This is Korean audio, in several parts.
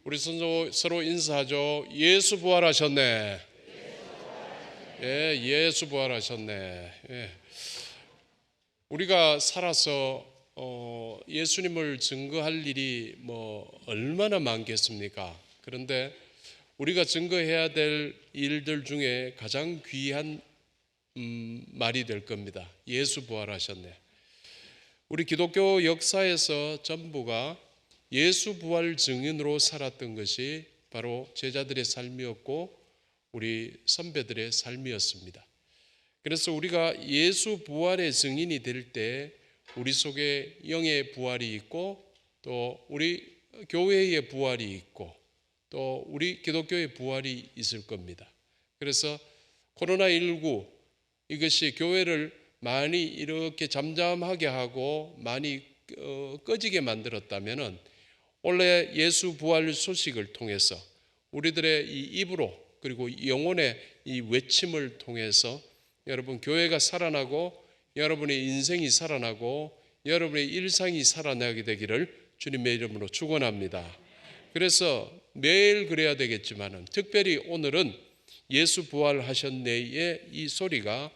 우리 서로 인사하죠. 예수 부활하셨네. 예, 예수 부활하셨네. 예. 우리가 살아서 예수님을 증거할 일이 얼마나 많겠습니까? 그런데 우리가 증거해야 될 일들 중에 가장 귀한 말이 될 겁니다. 예수 부활하셨네. 우리 기독교 역사에서 전부가 예수 부활 증인으로 살았던 것이 바로 제자들의 삶이었고 우리 선배들의 삶이었습니다. 그래서 우리가 예수 부활의 증인이 될 때 우리 속에 영의 부활이 있고 또 우리 교회의 부활이 있고 또 우리 기독교의 부활이 있을 겁니다. 그래서 코로나19 이것이 교회를 많이 이렇게 잠잠하게 하고 많이 꺼지게 만들었다면은 원래 예수 부활 소식을 통해서 우리들의 이 입으로 그리고 영혼의 이 외침을 통해서 여러분 교회가 살아나고 여러분의 인생이 살아나고 여러분의 일상이 살아나게 되기를 주님의 이름으로 축원합니다. 그래서 매일 그래야 되겠지만은 특별히 오늘은 예수 부활하셨네의 이 소리가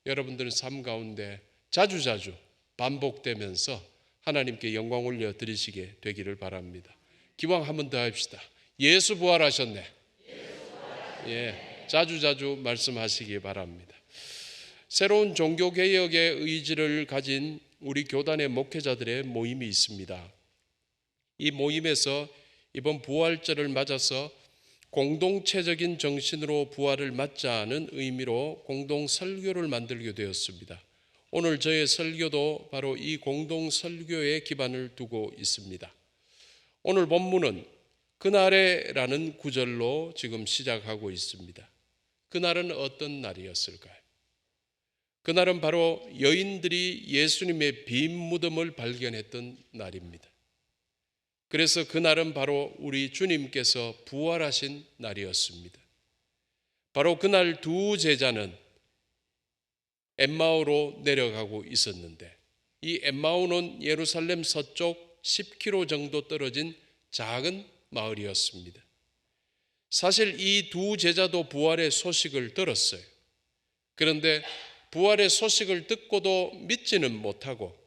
여러분들의 삶 가운데 자주자주 반복되면서 하나님께 영광 올려 드리시게 되기를 바랍니다. 기왕 한 번 더 합시다. 예수 부활하셨네. 예, 자주자주 말씀하시기 바랍니다. 새로운 종교개혁의 의지를 가진 우리 교단의 목회자들의 모임이 있습니다. 이 모임에서 이번 부활절을 맞아서 공동체적인 정신으로 부활을 맞자는 의미로 공동 설교를 만들게 되었습니다. 오늘 저의 설교도 바로 이 공동 설교에 기반을 두고 있습니다. 오늘 본문은 그날에라는 구절로 지금 시작하고 있습니다. 그날은 어떤 날이었을까요? 그날은 바로 여인들이 예수님의 빈 무덤을 발견했던 날입니다. 그래서 그날은 바로 우리 주님께서 부활하신 날이었습니다. 바로 그날 두 제자는 엠마오로 내려가고 있었는데 이 엠마오는 예루살렘 서쪽 10km 정도 떨어진 작은 마을이었습니다. 사실 이 두 제자도 부활의 소식을 들었어요. 그런데 부활의 소식을 듣고도 믿지는 못하고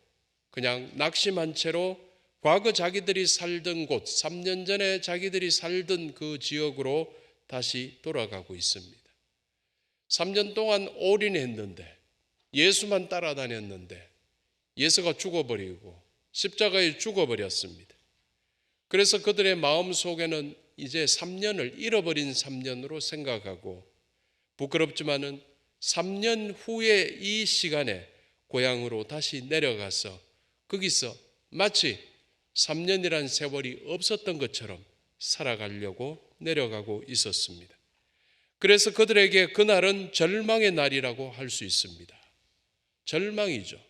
그냥 낙심한 채로 과거 자기들이 살던 곳, 3년 전에 자기들이 살던 그 지역으로 다시 돌아가고 있습니다. 3년 동안 올인했는데 예수만 따라다녔는데 예수가 죽어버리고 십자가에 죽어버렸습니다. 그래서 그들의 마음 속에는 이제 3년을 잃어버린 3년으로 생각하고 부끄럽지만은 3년 후에 이 시간에 고향으로 다시 내려가서 거기서 마치 3년이란 세월이 없었던 것처럼 살아가려고 내려가고 있었습니다. 그래서 그들에게 그날은 절망의 날이라고 할 수 있습니다. 절망이죠.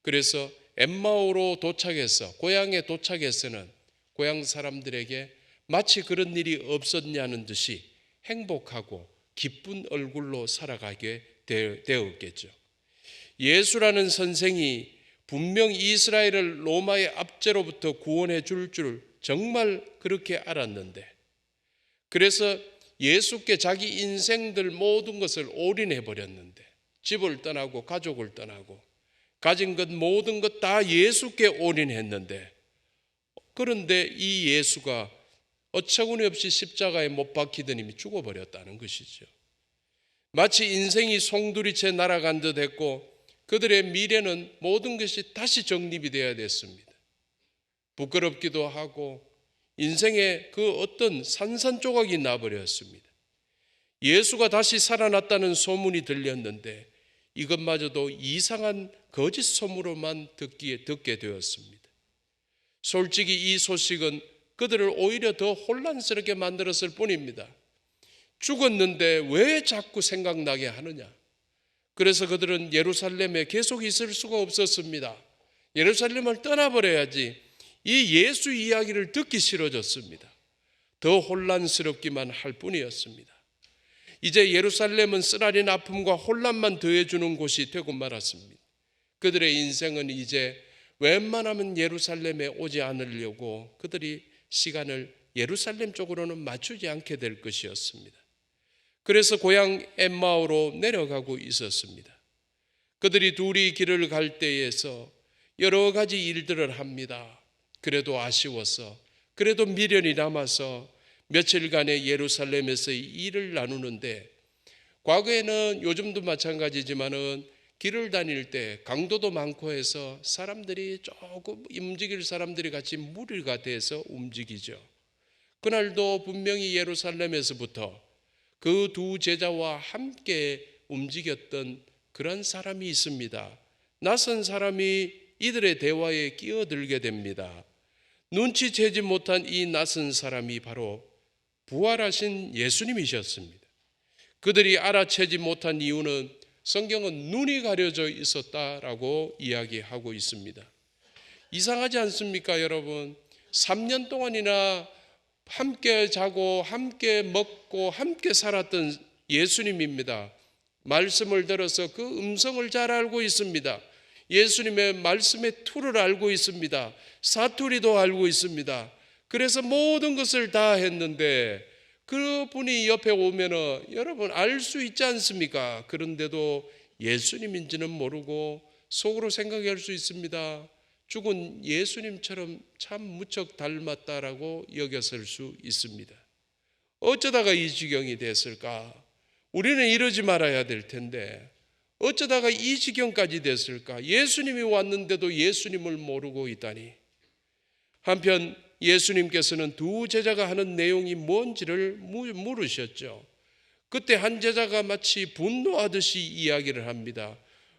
그래서 엠마오로 도착해서 고향에 도착해서는 고향 사람들에게 마치 그런 일이 없었냐는 듯이 행복하고 기쁜 얼굴로 살아가게 되었겠죠. 예수라는 선생이 분명 이스라엘을 로마의 압제로부터 구원해 줄 정말 그렇게 알았는데 그래서 예수께 자기 인생들 모든 것을 올인해 버렸는데 집을 떠나고 가족을 떠나고 가진 것 모든 것 다 예수께 올인했는데 그런데 이 예수가 어처구니 없이 십자가에 못 박히더니 죽어버렸다는 것이죠. 마치 인생이 송두리째 날아간 듯 했고 그들의 미래는 모든 것이 다시 정립이 되어야 됐습니다. 부끄럽기도 하고 인생의 그 어떤 산산조각이 나버렸습니다. 예수가 다시 살아났다는 소문이 들렸는데 이것마저도 이상한 거짓 소문으로만 듣게 되었습니다. 솔직히 이 소식은 그들을 오히려 더 혼란스럽게 만들었을 뿐입니다. 죽었는데 왜 자꾸 생각나게 하느냐? 그래서 그들은 예루살렘에 계속 있을 수가 없었습니다. 예루살렘을 떠나버려야지 이 예수 이야기를 듣기 싫어졌습니다. 더 혼란스럽기만 할 뿐이었습니다. 이제 예루살렘은 쓰라린 아픔과 혼란만 더해주는 곳이 되고 말았습니다. 그들의 인생은 이제 웬만하면 예루살렘에 오지 않으려고 그들이 시간을 예루살렘 쪽으로는 맞추지 않게 될 것이었습니다. 그래서 고향 엠마오로 내려가고 있었습니다. 그들이 둘이 길을 갈 때에서 여러 가지 일들을 합니다. 그래도 아쉬워서, 그래도 미련이 남아서 며칠간의 예루살렘에서의 일을 나누는데, 과거에는 요즘도 마찬가지지만은 길을 다닐 때 강도도 많고 해서 사람들이 조금 움직일 사람들이 같이 무리가 돼서 움직이죠. 그날도 분명히 예루살렘에서부터 그 두 제자와 함께 움직였던 그런 사람이 있습니다. 낯선 사람이 이들의 대화에 끼어들게 됩니다. 눈치채지 못한 이 낯선 사람이 바로 부활하신 예수님이셨습니다. 그들이 알아채지 못한 이유는 성경은 눈이 가려져 있었다라고 이야기하고 있습니다. 이상하지 않습니까, 여러분? 3년 동안이나 함께 자고 함께 먹고 함께 살았던 예수님입니다. 말씀을 들어서 그 음성을 잘 알고 있습니다. 예수님의 말씀의 틀을 알고 있습니다. 사투리도 알고 있습니다. 그래서 모든 것을 다 했는데 그분이 옆에 오면은 여러분 알 수 있지 않습니까? 그런데도 예수님인지는 모르고 속으로 생각할 수 있습니다. 죽은 예수님처럼 참 무척 닮았다라고 여겼을 수 있습니다. 어쩌다가 이 지경이 됐을까? 우리는 이러지 말아야 될 텐데 어쩌다가 이 지경까지 됐을까? 예수님이 왔는데도 예수님을 모르고 있다니. 한편 예수님께서는 두 제자가 하는 내용이 뭔지를 물으셨죠. 그때 한 제자가 마치 분노하듯이 이야기를 합니다.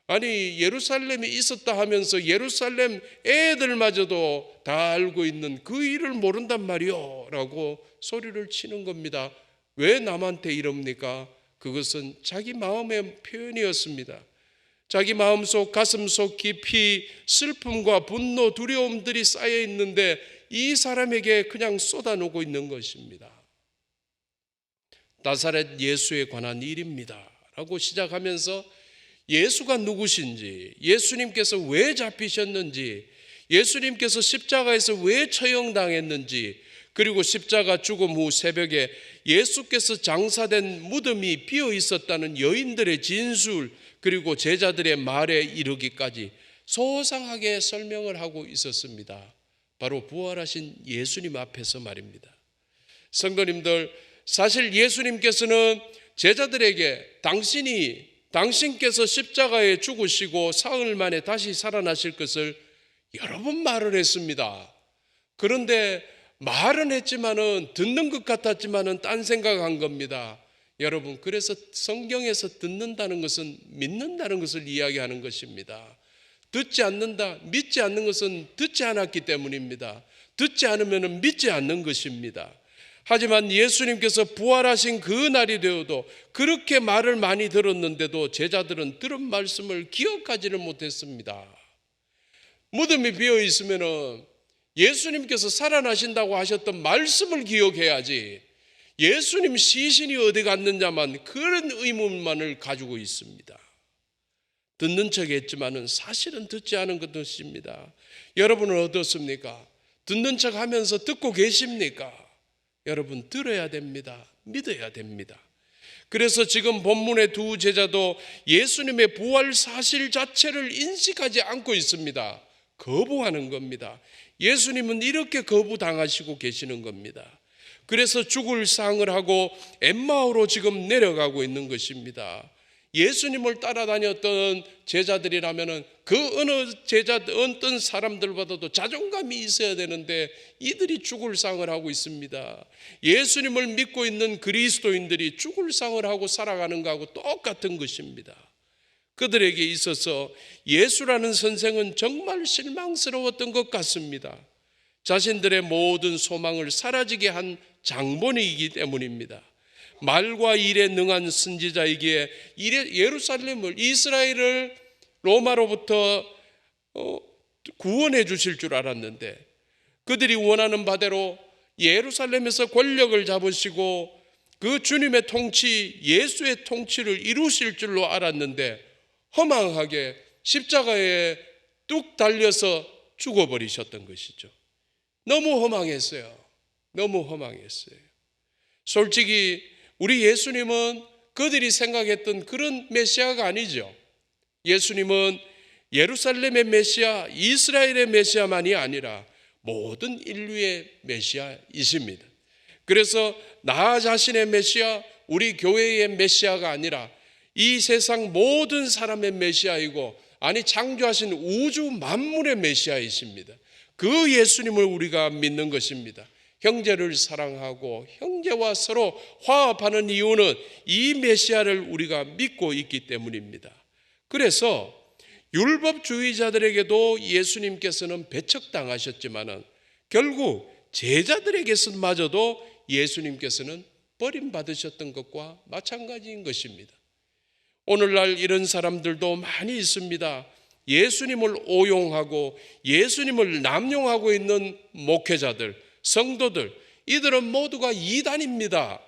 아니, 예루살렘에 있었다 하면서 예루살렘 애들마저도 다 알고 있는 그 일을 모른단 말이요 라고 소리를 치는 겁니다. 왜 남한테 이럽니까? 그것은 자기 마음의 표현이었습니다. 자기 마음속 가슴속 깊이 슬픔과 분노, 두려움들이 쌓여 있는데 이 사람에게 그냥 쏟아놓고 있는 것입니다. 나사렛 예수에 관한 일입니다 라고 시작하면서 예수가 누구신지, 예수님께서 왜 잡히셨는지, 예수님께서 십자가에서 왜 처형당했는지, 그리고 십자가 죽음 후 새벽에 예수께서 장사된 무덤이 비어 있었다는 여인들의 진술, 그리고 제자들의 말에 이르기까지 소상하게 설명을 하고 있었습니다. 바로 부활하신 예수님 앞에서 말입니다. 성도님들, 사실 예수님께서는 제자들에게 당신께서 십자가에 죽으시고 사흘 만에 다시 살아나실 것을 여러 번 말을 했습니다. 그런데 말은 했지만은 듣는 것 같았지만은 딴 생각한 겁니다. 여러분, 그래서 성경에서 듣는다는 것은 믿는다는 것을 이야기하는 것입니다. 듣지 않는다, 믿지 않는 것은 듣지 않았기 때문입니다. 듣지 않으면 믿지 않는 것입니다. 하지만 예수님께서 부활하신 그 날이 되어도 그렇게 말을 많이 들었는데도 제자들은 들은 말씀을 기억하지를 못했습니다. 무덤이 비어 있으면 예수님께서 살아나신다고 하셨던 말씀을 기억해야지, 예수님 시신이 어디 갔느냐만 그런 의문만을 가지고 있습니다. 듣는 척 했지만은 사실은 듣지 않은 것입니다. 여러분은 어떻습니까? 듣는 척 하면서 듣고 계십니까? 여러분, 들어야 됩니다. 믿어야 됩니다. 그래서 지금 본문의 두 제자도 예수님의 부활 사실 자체를 인식하지 않고 있습니다. 거부하는 겁니다. 예수님은 이렇게 거부당하시고 계시는 겁니다. 그래서 죽을 상을 하고 엠마오로 지금 내려가고 있는 것입니다. 예수님을 따라다녔던 제자들이라면 그 어떤 사람들보다도 자존감이 있어야 되는데 이들이 죽을 상을 하고 있습니다. 예수님을 믿고 있는 그리스도인들이 죽을 상을 하고 살아가는 것하고 똑같은 것입니다. 그들에게 있어서 예수라는 선생은 정말 실망스러웠던 것 같습니다. 자신들의 모든 소망을 사라지게 한 장본이기 때문입니다. 말과 일에 능한 선지자이기에 예루살렘을, 이스라엘을 로마로부터 구원해 주실 줄 알았는데 그들이 원하는 바대로 예루살렘에서 권력을 잡으시고 그 주님의 통치, 예수의 통치를 이루실 줄로 알았는데 허망하게 십자가에 뚝 달려서 죽어버리셨던 것이죠. 너무 허망했어요. 너무 허망했어요. 솔직히 우리 예수님은 그들이 생각했던 그런 메시아가 아니죠. 예수님은 예루살렘의 메시아, 이스라엘의 메시아만이 아니라 모든 인류의 메시아이십니다. 그래서 나 자신의 메시아, 우리 교회의 메시아가 아니라 이 세상 모든 사람의 메시아이고, 아니 창조하신 우주 만물의 메시아이십니다. 그 예수님을 우리가 믿는 것입니다. 형제를 사랑하고 형제와 서로 화합하는 이유는 이 메시아를 우리가 믿고 있기 때문입니다. 그래서 율법주의자들에게도 예수님께서는 배척당하셨지만은 결국 제자들에게서마저도 예수님께서는 버림받으셨던 것과 마찬가지인 것입니다. 오늘날 이런 사람들도 많이 있습니다. 예수님을 오용하고 예수님을 남용하고 있는 목회자들, 성도들, 이들은 모두가 이단입니다.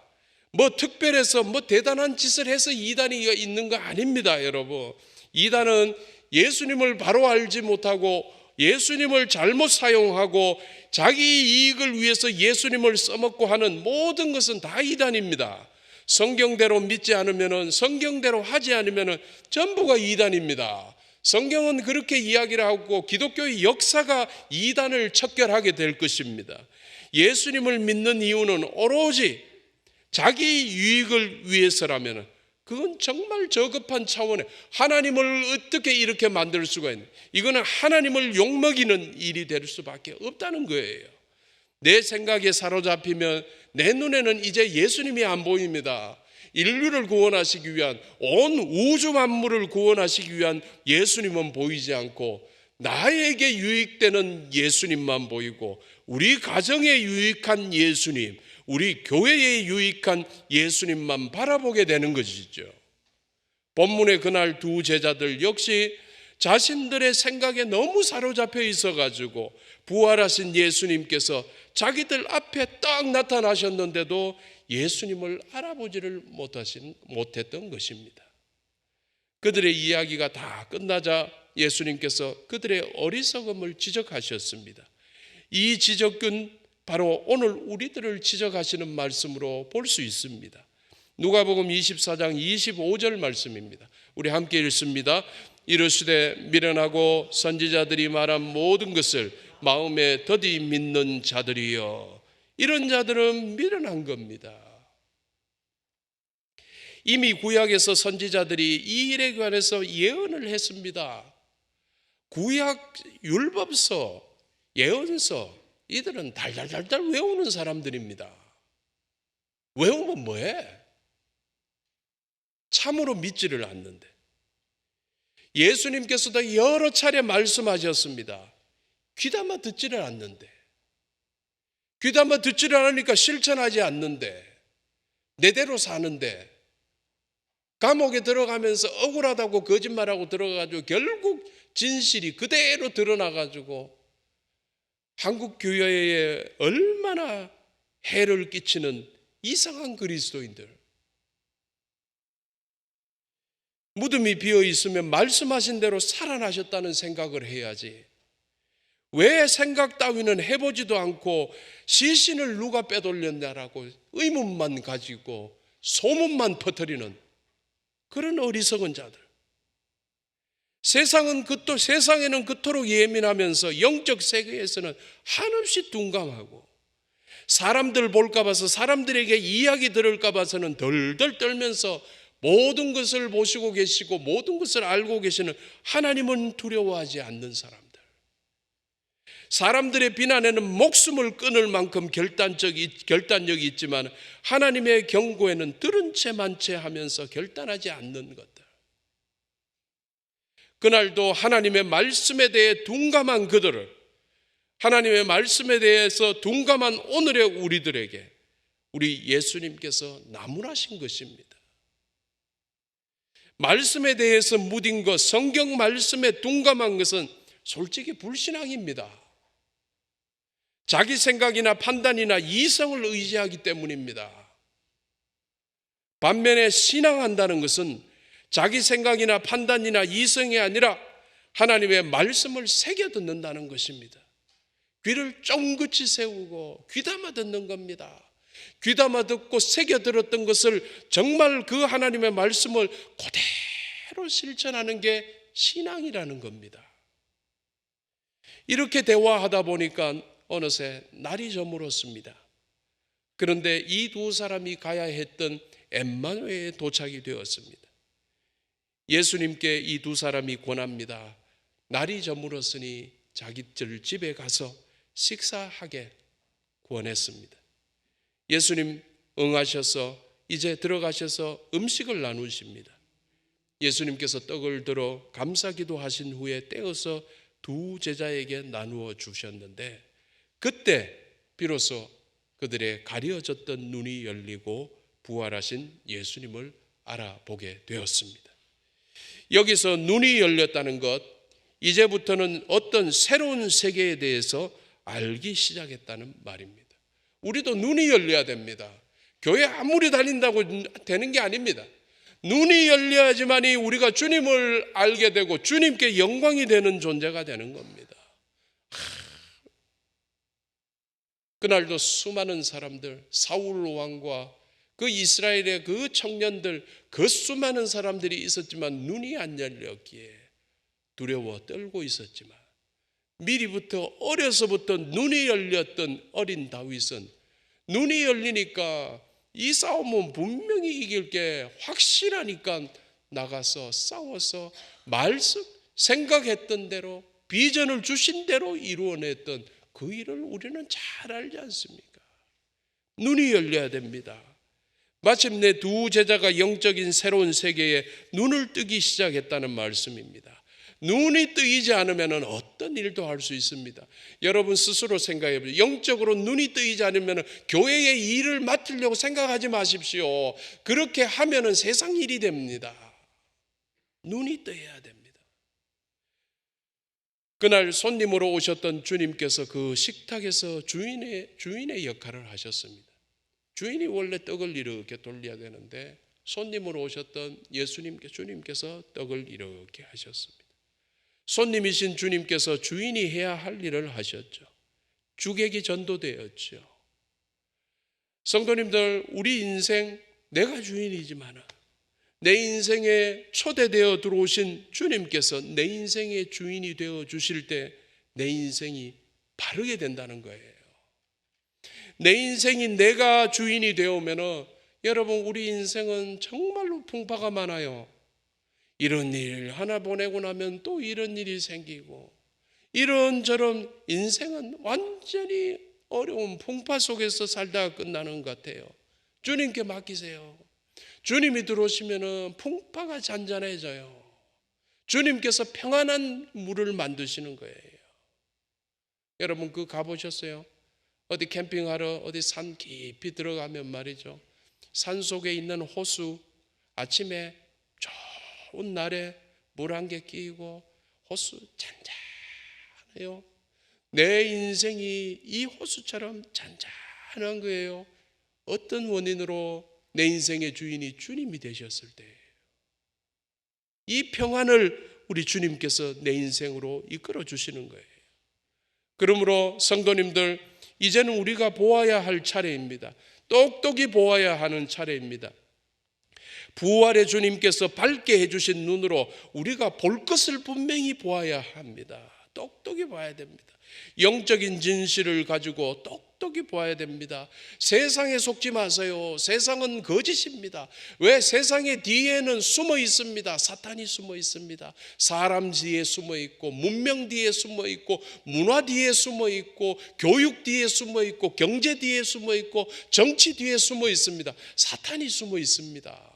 뭐 특별해서 뭐 대단한 짓을 해서 이단이 있는 거 아닙니다, 여러분. 이단은 예수님을 바로 알지 못하고 예수님을 잘못 사용하고 자기 이익을 위해서 예수님을 써먹고 하는 모든 것은 다 이단입니다. 성경대로 믿지 않으면, 성경대로 하지 않으면 전부가 이단입니다. 성경은 그렇게 이야기를 하고 기독교의 역사가 이단을 척결하게 될 것입니다. 예수님을 믿는 이유는 오로지 자기 유익을 위해서라면 그건 정말 저급한 차원에 하나님을 어떻게 이렇게 만들 수가 있는, 이거는 하나님을 욕먹이는 일이 될 수밖에 없다는 거예요. 내 생각에 사로잡히면 내 눈에는 이제 예수님이 안 보입니다. 인류를 구원하시기 위한, 온 우주 만물을 구원하시기 위한 예수님은 보이지 않고 나에게 유익되는 예수님만 보이고, 우리 가정에 유익한 예수님, 우리 교회에 유익한 예수님만 바라보게 되는 것이죠. 본문의 그날 두 제자들 역시 자신들의 생각에 너무 사로잡혀 있어가지고 부활하신 예수님께서 자기들 앞에 딱 나타나셨는데도 예수님을 알아보지를 못했던 것입니다. 그들의 이야기가 다 끝나자 예수님께서 그들의 어리석음을 지적하셨습니다. 이 지적은 바로 오늘 우리들을 지적하시는 말씀으로 볼 수 있습니다. 누가복음 24장 25절 말씀입니다. 우리 함께 읽습니다. 이르시되 미련하고 선지자들이 말한 모든 것을 마음에 더디 믿는 자들이여. 이런 자들은 미련한 겁니다. 이미 구약에서 선지자들이 이 일에 관해서 예언을 했습니다. 구약 율법서, 예언서, 이들은 달달달달 외우는 사람들입니다. 외우면 뭐해? 참으로 믿지를 않는데. 예수님께서도 여러 차례 말씀하셨습니다. 귀담아 듣지를 않는데, 귀담아 듣지를 않으니까 실천하지 않는데, 내대로 사는데, 감옥에 들어가면서 억울하다고 거짓말하고 들어가가지고 결국 진실이 그대로 드러나가지고 한국 교회에 얼마나 해를 끼치는 이상한 그리스도인들. 무덤이 비어 있으면 말씀하신 대로 살아나셨다는 생각을 해야지. 왜 생각 따위는 해보지도 않고 시신을 누가 빼돌렸냐라고 의문만 가지고 소문만 퍼뜨리는 그런 어리석은 자들. 세상에는 그토록 예민하면서 영적 세계에서는 한없이 둔감하고, 사람들 볼까 봐서, 사람들에게 이야기 들을까 봐서는 덜덜 떨면서 모든 것을 보시고 계시고 모든 것을 알고 계시는 하나님은 두려워하지 않는 사람들. 사람들의 비난에는 목숨을 끊을 만큼 결단력이 있지만 하나님의 경고에는 들은 채 만채 하면서 결단하지 않는 것들. 그날도 하나님의 말씀에 대해 둔감한 그들을, 하나님의 말씀에 대해서 둔감한 오늘의 우리들에게 우리 예수님께서 나무라신 것입니다. 말씀에 대해서 무딘 것, 성경 말씀에 둔감한 것은 솔직히 불신앙입니다. 자기 생각이나 판단이나 이성을 의지하기 때문입니다. 반면에 신앙한다는 것은 자기 생각이나 판단이나 이성이 아니라 하나님의 말씀을 새겨 듣는다는 것입니다. 귀를 쫑긋이 세우고 귀담아 듣는 겁니다. 귀담아 듣고 새겨 들었던 것을 정말 그 하나님의 말씀을 그대로 실천하는 게 신앙이라는 겁니다. 이렇게 대화하다 보니까 어느새 날이 저물었습니다. 그런데 이 두 사람이 가야 했던 엠마누엘에 도착이 되었습니다. 예수님께 이 두 사람이 권합니다. 날이 저물었으니 자기들 집에 가서 식사하게 권했습니다. 예수님 응하셔서 이제 들어가셔서 음식을 나누십니다. 예수님께서 떡을 들어 감사기도 하신 후에 떼어서 두 제자에게 나누어 주셨는데 그때 비로소 그들의 가려졌던 눈이 열리고 부활하신 예수님을 알아보게 되었습니다. 여기서 눈이 열렸다는 것, 이제부터는 어떤 새로운 세계에 대해서 알기 시작했다는 말입니다. 우리도 눈이 열려야 됩니다. 교회 아무리 다닌다고 되는 게 아닙니다. 눈이 열려야지만이 우리가 주님을 알게 되고 주님께 영광이 되는 존재가 되는 겁니다. 그날도 수많은 사람들, 사울 왕과 그 이스라엘의 그 청년들, 그 수많은 사람들이 있었지만 눈이 안 열렸기에 두려워 떨고 있었지만 미리부터 어려서부터 눈이 열렸던 어린 다윗은 눈이 열리니까 이 싸움은 분명히 이길 게 확실하니까 나가서 싸워서 말씀 생각했던 대로 비전을 주신 대로 이루어냈던 그 일을 우리는 잘 알지 않습니까? 눈이 열려야 됩니다. 마침내 두 제자가 영적인 새로운 세계에 눈을 뜨기 시작했다는 말씀입니다. 눈이 뜨이지 않으면 어떤 일도 할 수 있습니다. 여러분 스스로 생각해 보세요. 영적으로 눈이 뜨이지 않으면 교회의 일을 맡으려고 생각하지 마십시오. 그렇게 하면 세상 일이 됩니다. 눈이 뜨여야 됩니다. 그날 손님으로 오셨던 주님께서 그 식탁에서 주인의 역할을 하셨습니다. 주인이 원래 떡을 이렇게 돌려야 되는데 손님으로 오셨던 주님께서 떡을 이렇게 하셨습니다. 손님이신 주님께서 주인이 해야 할 일을 하셨죠. 주객이 전도되었죠. 성도님들, 우리 인생 내가 주인이지만 내 인생에 초대되어 들어오신 주님께서 내 인생의 주인이 되어 주실 때 내 인생이 바르게 된다는 거예요. 내 인생이 내가 주인이 되어오면 여러분 우리 인생은 정말로 풍파가 많아요. 이런 일 하나 보내고 나면 또 이런 일이 생기고 이런저런 인생은 완전히 어려운 풍파 속에서 살다가 끝나는 것 같아요. 주님께 맡기세요. 주님이 들어오시면 풍파가 잔잔해져요. 주님께서 평안한 물을 만드시는 거예요. 여러분 그거 가보셨어요? 어디 캠핑하러 어디 산 깊이 들어가면 말이죠. 산 속에 있는 호수 아침에 좋은 날에 물 한 개 끼고 호수 잔잔해요. 내 인생이 이 호수처럼 잔잔한 거예요. 어떤 원인으로 내 인생의 주인이 주님이 되셨을 때 이 평안을 우리 주님께서 내 인생으로 이끌어 주시는 거예요. 그러므로 성도님들 이제는 우리가 보아야 할 차례입니다. 똑똑히 보아야 하는 차례입니다. 부활의 주님께서 밝게 해주신 눈으로 우리가 볼 것을 분명히 보아야 합니다. 똑똑히 봐야 됩니다. 영적인 진실을 가지고 똑똑히 봐야 됩니다. 세상에 속지 마세요. 세상은 거짓입니다. 왜? 세상의 뒤에는 숨어 있습니다. 사탄이 숨어 있습니다. 사람 뒤에 숨어 있고 문명 뒤에 숨어 있고 문화 뒤에 숨어 있고 교육 뒤에 숨어 있고 경제 뒤에 숨어 있고 정치 뒤에 숨어 있습니다. 사탄이 숨어 있습니다.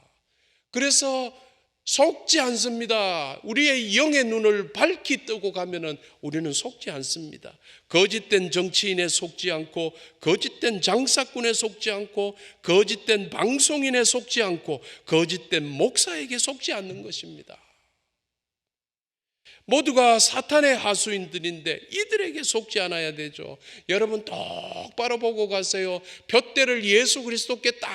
그래서 속지 않습니다. 우리의 영의 눈을 밝히 뜨고 가면은 우리는 속지 않습니다. 거짓된 정치인에 속지 않고 거짓된 장사꾼에 속지 않고 거짓된 방송인에 속지 않고 거짓된 목사에게 속지 않는 것입니다. 모두가 사탄의 하수인들인데 이들에게 속지 않아야 되죠. 여러분 똑바로 보고 가세요. 둯대를 예수 그리스도께 딱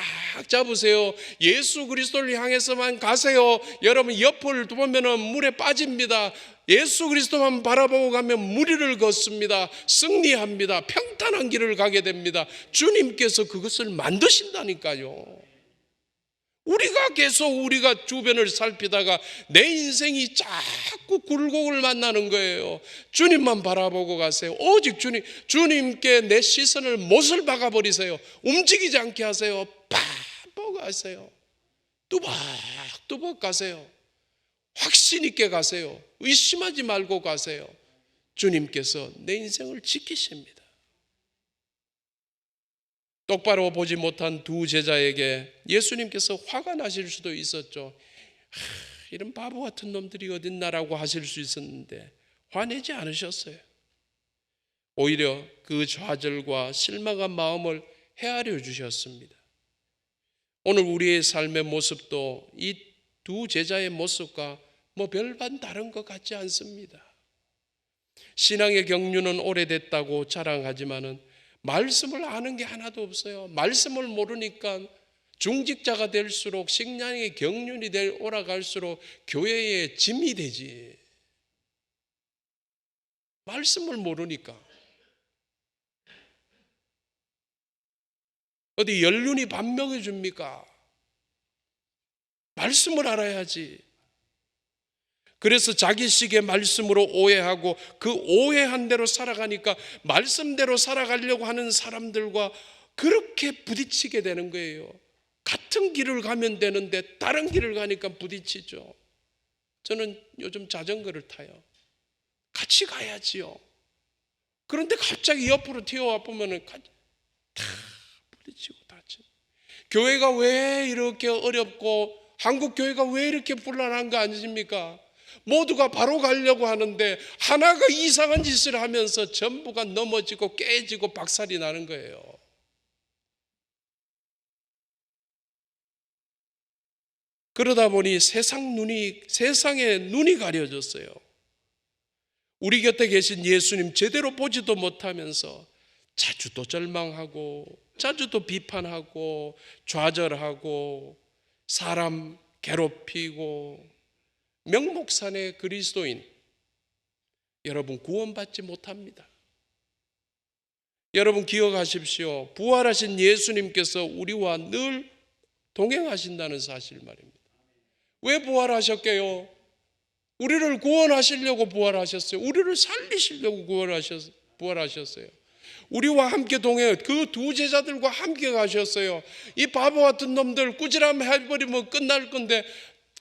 잡으세요. 예수 그리스도를 향해서만 가세요. 여러분 옆을 보면 물에 빠집니다. 예수 그리스도만 바라보고 가면 무리를 걷습니다. 승리합니다. 평탄한 길을 가게 됩니다. 주님께서 그것을 만드신다니까요. 우리가 주변을 살피다가 내 인생이 자꾸 굴곡을 만나는 거예요. 주님만 바라보고 가세요. 오직 주님께 내 시선을 못을 박아버리세요. 움직이지 않게 하세요. 팍 보고 가세요. 뚜벅뚜벅 가세요. 확신 있게 가세요. 의심하지 말고 가세요. 주님께서 내 인생을 지키십니다. 똑바로 보지 못한 두 제자에게 예수님께서 화가 나실 수도 있었죠. 이런 바보 같은 놈들이 어딨나라고 하실 수 있었는데 화내지 않으셨어요. 오히려 그 좌절과 실망한 마음을 헤아려 주셨습니다. 오늘 우리의 삶의 모습도 이 두 제자의 모습과 별반 다른 것 같지 않습니다. 신앙의 경륜은 오래됐다고 자랑하지만은 말씀을 아는 게 하나도 없어요. 말씀을 모르니까 중직자가 될수록 식량의 경륜이 오라갈수록 교회의 짐이 되지. 말씀을 모르니까. 어디 연륜이 밥 먹여줍니까? 말씀을 알아야지. 그래서 자기식의 말씀으로 오해하고 그 오해한 대로 살아가니까 말씀대로 살아가려고 하는 사람들과 그렇게 부딪히게 되는 거예요. 같은 길을 가면 되는데 다른 길을 가니까 부딪히죠. 저는 요즘 자전거를 타요. 같이 가야지요. 그런데 갑자기 옆으로 튀어와 보면은 다 부딪히고 다쳐. 교회가 왜 이렇게 어렵고 한국 교회가 왜 이렇게 불안한 거 아니십니까? 모두가 바로 가려고 하는데 하나가 이상한 짓을 하면서 전부가 넘어지고 깨지고 박살이 나는 거예요. 그러다 보니 세상의 눈이 가려졌어요. 우리 곁에 계신 예수님 제대로 보지도 못하면서 자주 또 절망하고 자주 또 비판하고 좌절하고 사람 괴롭히고 명목산의 그리스도인 여러분 구원받지 못합니다. 여러분 기억하십시오. 부활하신 예수님께서 우리와 늘 동행하신다는 사실 말입니다. 왜 부활하셨게요? 우리를 구원하시려고 부활하셨어요. 우리를 살리시려고 부활하셨어요. 우리와 함께 동행, 그 두 제자들과 함께 가셨어요. 이 바보 같은 놈들 꾸지람 해버리면 끝날 건데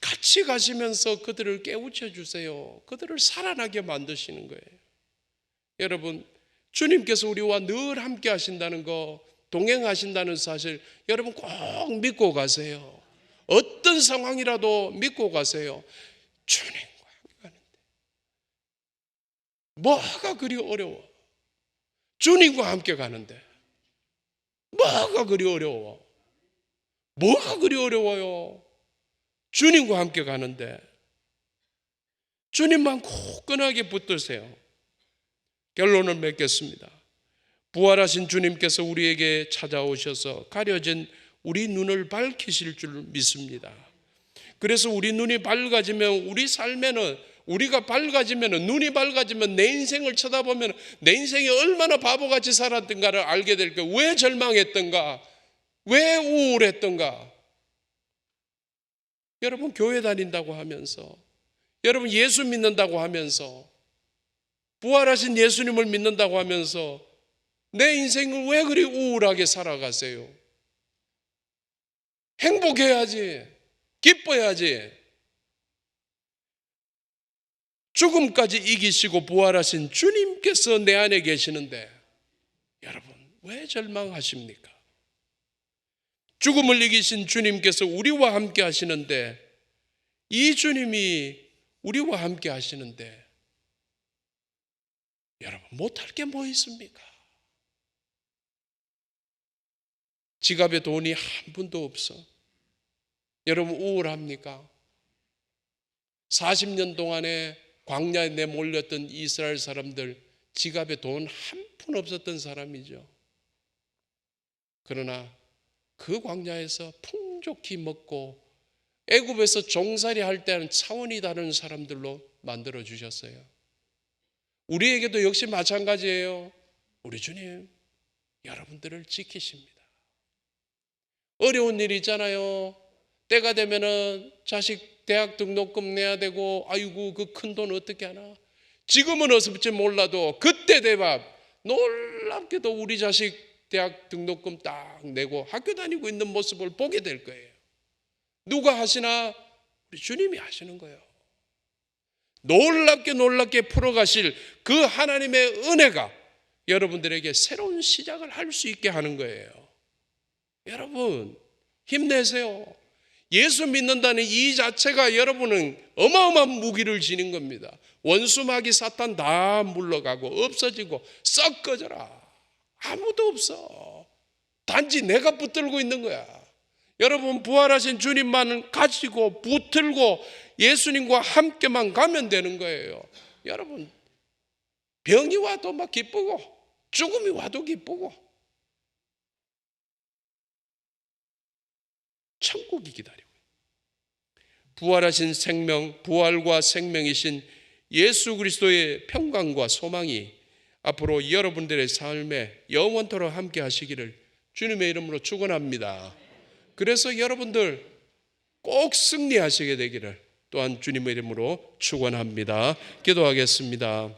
같이 가시면서 그들을 깨우쳐 주세요. 그들을 살아나게 만드시는 거예요. 여러분, 주님께서 우리와 늘 함께 하신다는 거, 동행하신다는 사실 여러분 꼭 믿고 가세요. 어떤 상황이라도 믿고 가세요. 주님과 함께 가는데 뭐가 그리 어려워? 주님과 함께 가는데 뭐가 그리 어려워? 뭐가 그리 어려워요? 주님과 함께 가는데 주님만 굳건하게 붙드세요. 결론을 맺겠습니다. 부활하신 주님께서 우리에게 찾아오셔서 가려진 우리 눈을 밝히실 줄 믿습니다. 그래서 우리 눈이 밝아지면 우리 삶에는 우리가 밝아지면 눈이 밝아지면 내 인생을 쳐다보면 내 인생이 얼마나 바보같이 살았던가를 알게 될 거예요. 왜 절망했던가? 왜 우울했던가? 여러분 교회 다닌다고 하면서 여러분 예수 믿는다고 하면서 부활하신 예수님을 믿는다고 하면서 내 인생을 왜 그리 우울하게 살아가세요? 행복해야지. 기뻐야지. 죽음까지 이기시고 부활하신 주님께서 내 안에 계시는데 여러분 왜 절망하십니까? 죽음을 이기신 주님께서 우리와 함께 하시는데 이 주님이 우리와 함께 하시는데 여러분 못할 게 뭐 있습니까? 지갑에 돈이 한 푼도 없어. 여러분 우울합니까? 40년 동안에 광야에 내몰렸던 이스라엘 사람들 지갑에 돈 한 푼 없었던 사람이죠. 그러나 그 광야에서 풍족히 먹고 애굽에서 종살이 할 때는 차원이 다른 사람들로 만들어 주셨어요. 우리에게도 역시 마찬가지예요. 우리 주님 여러분들을 지키십니다. 어려운 일 있잖아요. 때가 되면은 자식 대학 등록금 내야 되고, 아이고 그 큰 돈 어떻게 하나. 지금은 어설지 몰라도 그때 되면 놀랍게도 우리 자식 대학 등록금 딱 내고 학교 다니고 있는 모습을 보게 될 거예요. 누가 하시나? 우리 주님이 하시는 거예요. 놀랍게 풀어가실 그 하나님의 은혜가 여러분들에게 새로운 시작을 할 수 있게 하는 거예요. 여러분 힘내세요. 예수 믿는다는 이 자체가 여러분은 어마어마한 무기를 지닌 겁니다. 원수 마귀 사탄 다 물러가고 없어지고 썩 꺼져라. 아무도 없어. 단지 내가 붙들고 있는 거야. 여러분 부활하신 주님만 가지고 붙들고 예수님과 함께만 가면 되는 거예요. 여러분 병이 와도 막 기쁘고 죽음이 와도 기쁘고 천국이 기다리고 부활하신 생명, 부활과 생명이신 예수 그리스도의 평강과 소망이 앞으로 여러분들의 삶에 영원토록 함께 하시기를 주님의 이름으로 축원합니다. 그래서 여러분들 꼭 승리하시게 되기를 또한 주님의 이름으로 축원합니다. 기도하겠습니다.